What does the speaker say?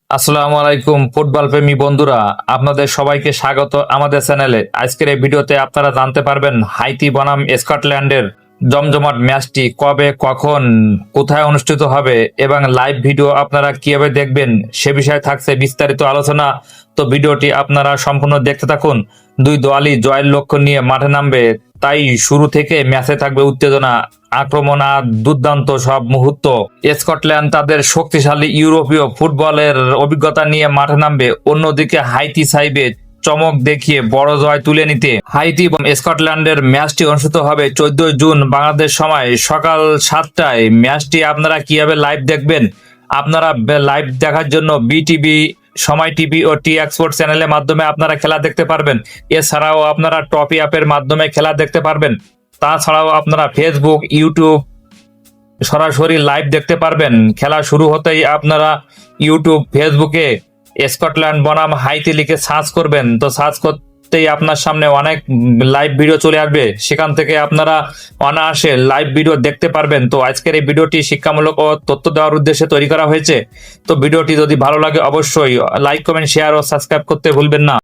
আসসালামু আলাইকুম ফুটবল প্রেমী বন্ধুরা, আপনাদের সবাইকে স্বাগত আমাদের চ্যানেলে। আজকের এই ভিডিওতে আপনারা জানতে পারবেন হাইতি বনাম স্কটল্যান্ডের জমজমাট ম্যাচটি কবে, কখন, কোথায় অনুষ্ঠিত হবে এবং লাইভ ভিডিও আপনারা কিভাবে দেখবেন সে বিষয়ে থাকছে বিস্তারিত আলোচনা। তো ভিডিওটি আপনারা সম্পূর্ণ দেখতে থাকুন। দুই দলই জয়ের লক্ষ্য নিয়ে মাঠে নামবে, তাই শুরু থেকে ম্যাচে থাকবে উত্তেজনা, আক্রমণ আর দুর্দান্ত সব মুহূর্ত। স্কটল্যান্ড তাদের শক্তিশালী ইউরোপীয় ফুটবলের অভিজ্ঞতা নিয়ে মাঠে নামবে, অন্যদিকে হাইতি চাইবে চমক দেখিয়ে বড় জয় তুলে নিতে। হাইতি এবং স্কটল্যান্ডের ম্যাচটি অনুষ্ঠিত হবে 14 জুন বাংলাদেশ সময় সকাল 7টায়। ম্যাচটি আপনারা কিভাবে লাইভ দেখবেন? আপনারা লাইভ দেখার জন্য বিটিভি, সময় টিভি ও টি এক্সপোর্ট চ্যানেলের মাধ্যমে আপনারা খেলা দেখতে পারবেন। এছাড়াও আপনারা টপি অ্যাপের মাধ্যমে খেলা দেখতে পারবেন। তাছাড়াও আপনারা ফেসবুক, ইউটিউব সরাসরি লাইভ দেখতে পারবেন। খেলা শুরু হতেই আপনারা ইউটিউব, ফেসবুকে স্কটল্যান্ড বনাম হাইতি লিখে সার্চ করবেন। তো সার্চ করতেই আপনার সামনে অনেক লাইভ ভিডিও চলে আসবে, সেখান থেকে আপনারা অনায়াসে লাইভ ভিডিও দেখতে পারবেন। তো আজকের এই ভিডিওটি শিক্ষামূলক ও তথ্য দেওয়ার উদ্দেশ্যে তৈরি করা হয়েছে। তো ভিডিওটি যদি ভালো লাগে অবশ্যই লাইক, কমেন্ট, শেয়ার ও সাবস্ক্রাইব করতে ভুলবেন না।